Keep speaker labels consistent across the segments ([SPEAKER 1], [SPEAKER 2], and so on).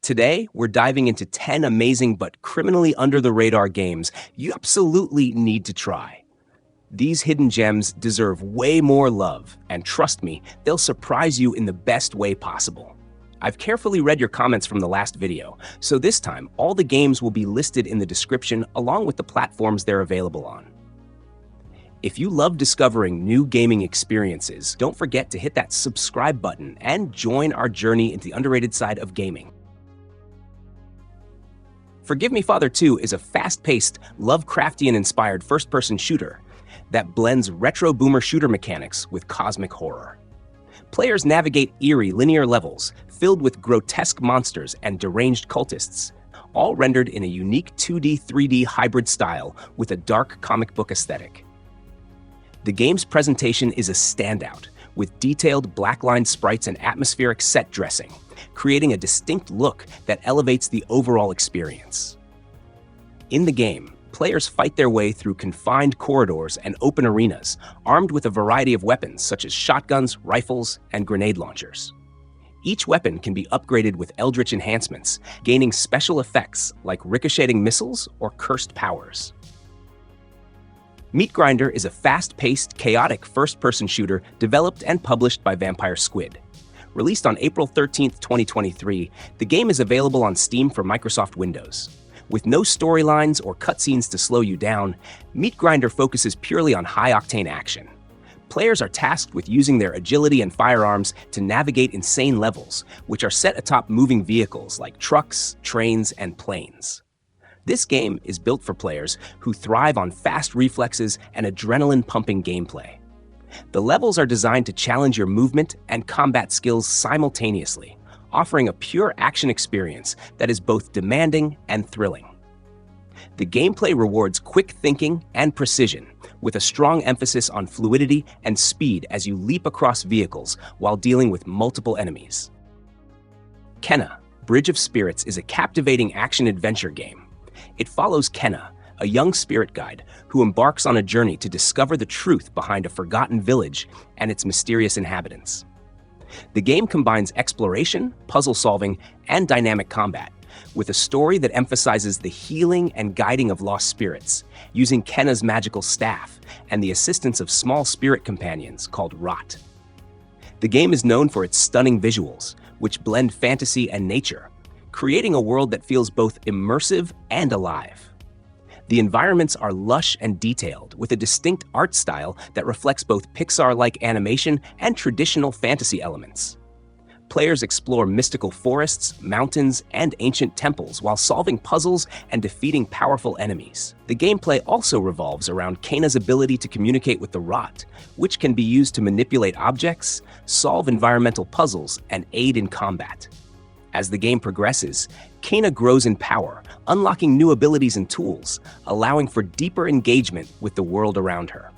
[SPEAKER 1] Today, we're diving into 10 amazing but criminally under-the-radar games you absolutely need to try. These hidden gems deserve way more love, and trust me, they'll surprise you in the best way possible. I've carefully read your comments from the last video, so this time, all the games will be listed in the description along with the platforms they're available on. If you love discovering new gaming experiences, don't forget to hit that subscribe button and join our journey into the underrated side of gaming. Forgive Me Father 2 is a fast-paced, Lovecraftian-inspired first-person shooter that blends retro boomer shooter mechanics with cosmic horror. Players navigate eerie linear levels filled with grotesque monsters and deranged cultists, all rendered in a unique 2D-3D hybrid style with a dark comic book aesthetic. The game's presentation is a standout, with detailed black-lined sprites and atmospheric set dressing, creating a distinct look that elevates the overall experience. In the game, players fight their way through confined corridors and open arenas, armed with a variety of weapons such as shotguns, rifles, and grenade launchers. Each weapon can be upgraded with eldritch enhancements, gaining special effects like ricocheting missiles or cursed powers. Meatgrinder is a fast-paced, chaotic first-person shooter developed and published by Vampire Squid. Released on April 13, 2023, the game is available on Steam for Microsoft Windows. With no storylines or cutscenes to slow you down, Meatgrinder focuses purely on high-octane action. Players are tasked with using their agility and firearms to navigate insane levels, which are set atop moving vehicles like trucks, trains, and planes. This game is built for players who thrive on fast reflexes and adrenaline-pumping gameplay. The levels are designed to challenge your movement and combat skills simultaneously, offering a pure action experience that is both demanding and thrilling. The gameplay rewards quick thinking and precision, with a strong emphasis on fluidity and speed as you leap across vehicles while dealing with multiple enemies. Kenna, Bridge of Spirits is a captivating action-adventure game. It follows Kenna, a young spirit guide who embarks on a journey to discover the truth behind a forgotten village and its mysterious inhabitants. The game combines exploration, puzzle solving, and dynamic combat, with a story that emphasizes the healing and guiding of lost spirits, using Kenna's magical staff and the assistance of small spirit companions called Rot. The game is known for its stunning visuals, which blend fantasy and nature, creating a world that feels both immersive and alive. The environments are lush and detailed, with a distinct art style that reflects both Pixar-like animation and traditional fantasy elements. Players explore mystical forests, mountains, and ancient temples while solving puzzles and defeating powerful enemies. The gameplay also revolves around Kenna's ability to communicate with the Rot, which can be used to manipulate objects, solve environmental puzzles, and aid in combat. As the game progresses, Kenna grows in power, unlocking new abilities and tools, allowing for deeper engagement with the world around her.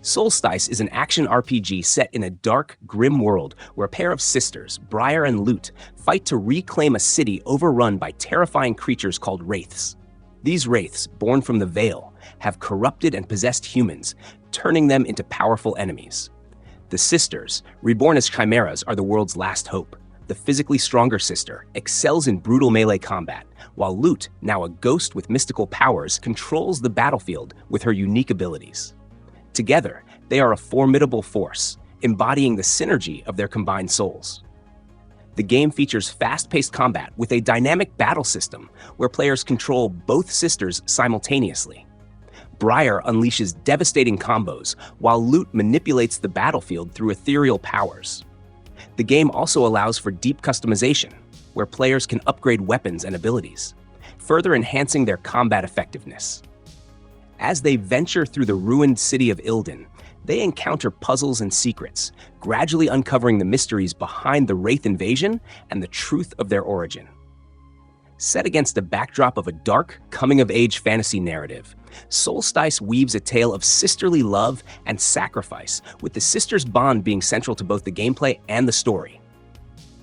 [SPEAKER 1] Soulstice is an action RPG set in a dark, grim world where a pair of sisters, Briar and Lute, fight to reclaim a city overrun by terrifying creatures called wraiths. These wraiths, born from the Veil, have corrupted and possessed humans, turning them into powerful enemies. The sisters, reborn as chimeras, are the world's last hope. The physically stronger sister excels in brutal melee combat, while Lute, now a ghost with mystical powers, controls the battlefield with her unique abilities. Together, they are a formidable force, embodying the synergy of their combined souls. The game features fast-paced combat with a dynamic battle system where players control both sisters simultaneously. Briar unleashes devastating combos, while Lute manipulates the battlefield through ethereal powers. The game also allows for deep customization, where players can upgrade weapons and abilities, further enhancing their combat effectiveness. As they venture through the ruined city of Ilden, they encounter puzzles and secrets, gradually uncovering the mysteries behind the Wraith invasion and the truth of their origin. Set against a backdrop of a dark, coming-of-age fantasy narrative, Soulstice weaves a tale of sisterly love and sacrifice, with the sisters' bond being central to both the gameplay and the story.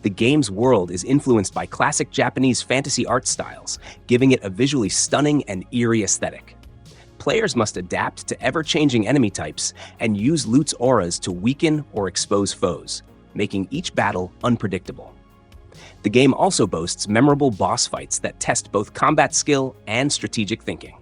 [SPEAKER 1] The game's world is influenced by classic Japanese fantasy art styles, giving it a visually stunning and eerie aesthetic. Players must adapt to ever-changing enemy types and use Lute's auras to weaken or expose foes, making each battle unpredictable. The game also boasts memorable boss fights that test both combat skill and strategic thinking.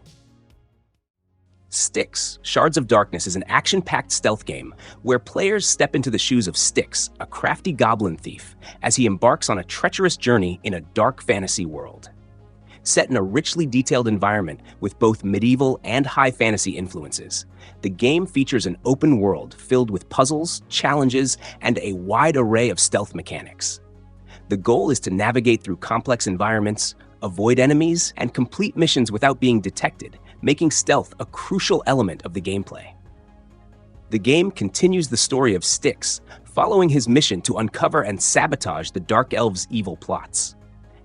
[SPEAKER 1] Styx, Shards of Darkness is an action-packed stealth game where players step into the shoes of Styx, a crafty goblin thief, as he embarks on a treacherous journey in a dark fantasy world. Set in a richly detailed environment with both medieval and high fantasy influences, the game features an open world filled with puzzles, challenges, and a wide array of stealth mechanics. The goal is to navigate through complex environments, avoid enemies, and complete missions without being detected, making stealth a crucial element of the gameplay. The game continues the story of Styx, following his mission to uncover and sabotage the Dark Elves' evil plots.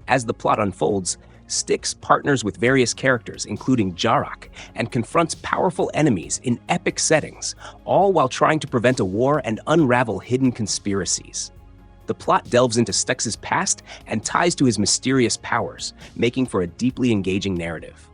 [SPEAKER 1] As the plot unfolds, Styx partners with various characters, including Jarok, and confronts powerful enemies in epic settings, all while trying to prevent a war and unravel hidden conspiracies. The plot delves into Styx's past and ties to his mysterious powers, making for a deeply engaging narrative.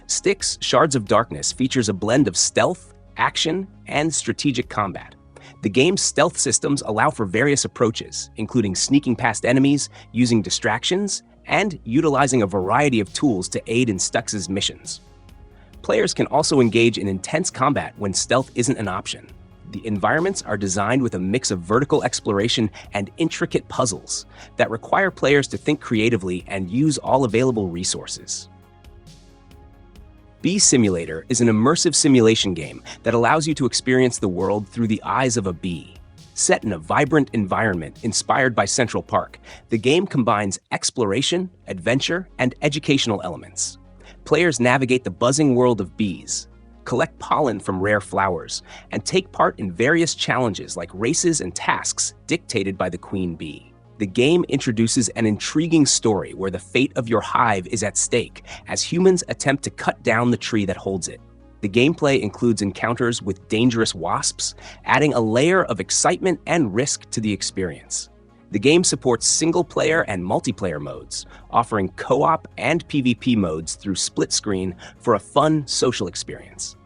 [SPEAKER 1] Styx, Shards of Darkness features a blend of stealth, action, and strategic combat. The game's stealth systems allow for various approaches, including sneaking past enemies, using distractions, and utilizing a variety of tools to aid in Styx's missions. Players can also engage in intense combat when stealth isn't an option. The environments are designed with a mix of vertical exploration and intricate puzzles that require players to think creatively and use all available resources. Bee Simulator is an immersive simulation game that allows you to experience the world through the eyes of a bee. Set in a vibrant environment inspired by Central Park, the game combines exploration, adventure, and educational elements. Players navigate the buzzing world of bees, collect pollen from rare flowers, and take part in various challenges like races and tasks dictated by the queen bee. The game introduces an intriguing story where the fate of your hive is at stake as humans attempt to cut down the tree that holds it. The gameplay includes encounters with dangerous wasps, adding a layer of excitement and risk to the experience. The game supports single-player and multiplayer modes, offering co-op and PvP modes through split screen for a fun social experience.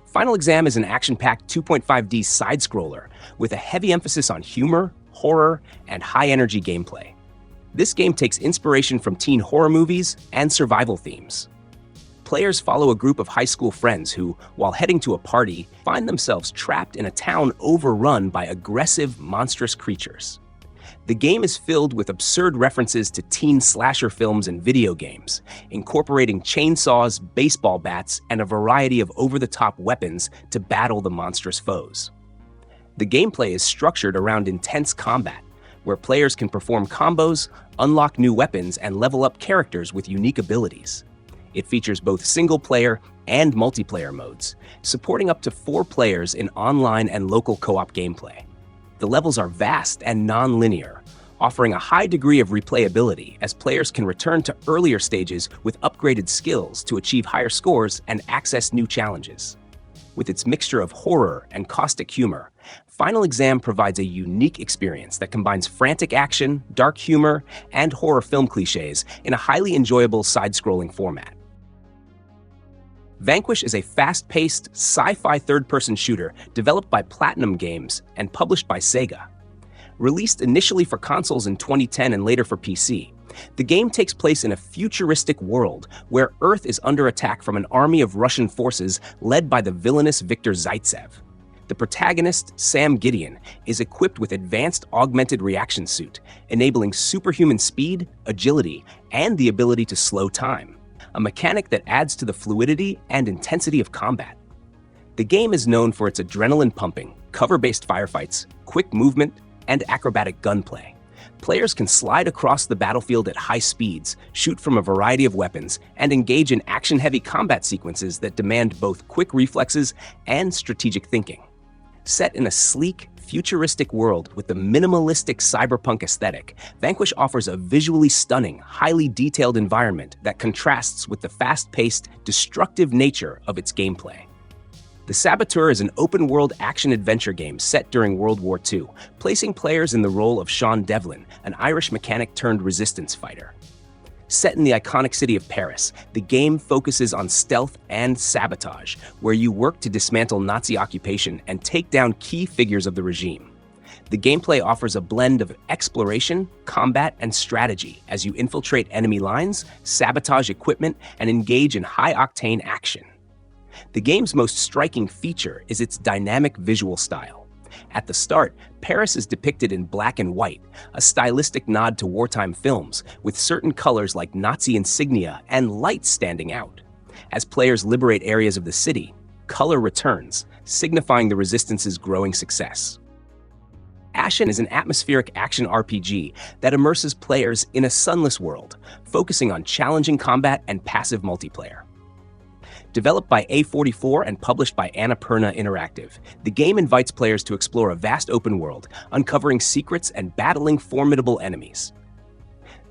[SPEAKER 1] Final Exam is an action-packed 2.5D side-scroller with a heavy emphasis on humor, horror, and high-energy gameplay. This game takes inspiration from teen horror movies and survival themes. Players follow a group of high school friends who, while heading to a party, find themselves trapped in a town overrun by aggressive, monstrous creatures. The game is filled with absurd references to teen slasher films and video games, incorporating chainsaws, baseball bats, and a variety of over-the-top weapons to battle the monstrous foes. The gameplay is structured around intense combat, where players can perform combos, unlock new weapons, and level up characters with unique abilities. It features both single-player and multiplayer modes, supporting up to 4 players in online and local co-op gameplay. The levels are vast and non-linear, offering a high degree of replayability as players can return to earlier stages with upgraded skills to achieve higher scores and access new challenges. With its mixture of horror and caustic humor, Final Exam provides a unique experience that combines frantic action, dark humor, and horror film cliches in a highly enjoyable side-scrolling format. Vanquish is a fast-paced, sci-fi third-person shooter developed by Platinum Games and published by Sega. Released initially for consoles in 2010 and later for PC, the game takes place in a futuristic world where Earth is under attack from an army of Russian forces led by the villainous Viktor Zaitsev. The protagonist, Sam Gideon, is equipped with advanced augmented reaction suit, enabling superhuman speed, agility, and the ability to slow time, a mechanic that adds to the fluidity and intensity of combat. The game is known for its adrenaline-pumping, cover-based firefights, quick movement, and acrobatic gunplay. Players can slide across the battlefield at high speeds, shoot from a variety of weapons, and engage in action-heavy combat sequences that demand both quick reflexes and strategic thinking. Set in a sleek, futuristic world with the minimalistic cyberpunk aesthetic, Vanquish offers a visually stunning, highly detailed environment that contrasts with the fast-paced, destructive nature of its gameplay. The Saboteur is an open-world action-adventure game set during World War II, placing players in the role of Sean Devlin, an Irish mechanic-turned-resistance fighter. Set in the iconic city of Paris, the game focuses on stealth and sabotage, where you work to dismantle Nazi occupation and take down key figures of the regime. The gameplay offers a blend of exploration, combat, and strategy as you infiltrate enemy lines, sabotage equipment, and engage in high-octane action. The game's most striking feature is its dynamic visual style. At the start, Paris is depicted in black and white, a stylistic nod to wartime films, with certain colors like Nazi insignia and lights standing out. As players liberate areas of the city, color returns, signifying the Resistance's growing success. Ashen is an atmospheric action RPG that immerses players in a sunless world, focusing on challenging combat and passive multiplayer. Developed by A44 and published by Annapurna Interactive, the game invites players to explore a vast open world, uncovering secrets and battling formidable enemies.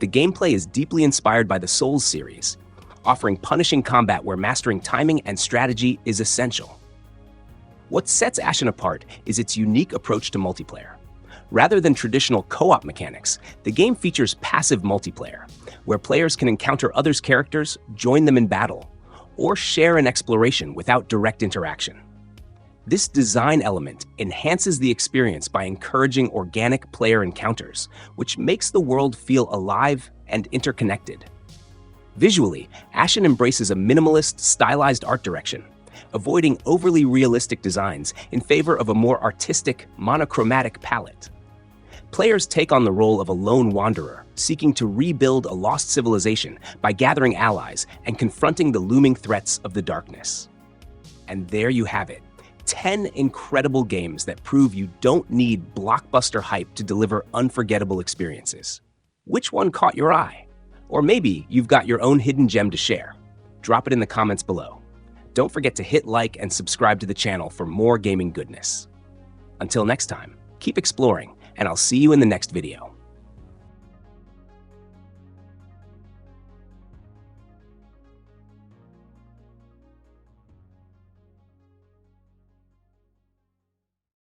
[SPEAKER 1] The gameplay is deeply inspired by the Souls series, offering punishing combat where mastering timing and strategy is essential. What sets Ashen apart is its unique approach to multiplayer. Rather than traditional co-op mechanics, the game features passive multiplayer, where players can encounter others' characters, join them in battle, or share an exploration without direct interaction. This design element enhances the experience by encouraging organic player encounters, which makes the world feel alive and interconnected. Visually, Ashen embraces a minimalist, stylized art direction, avoiding overly realistic designs in favor of a more artistic, monochromatic palette. Players take on the role of a lone wanderer, seeking to rebuild a lost civilization by gathering allies and confronting the looming threats of the darkness. And there you have it, 10 incredible games that prove you don't need blockbuster hype to deliver unforgettable experiences. Which one caught your eye? Or maybe you've got your own hidden gem to share. Drop it in the comments below. Don't forget to hit like and subscribe to the channel for more gaming goodness. Until next time, keep exploring, and I'll see you in the next video.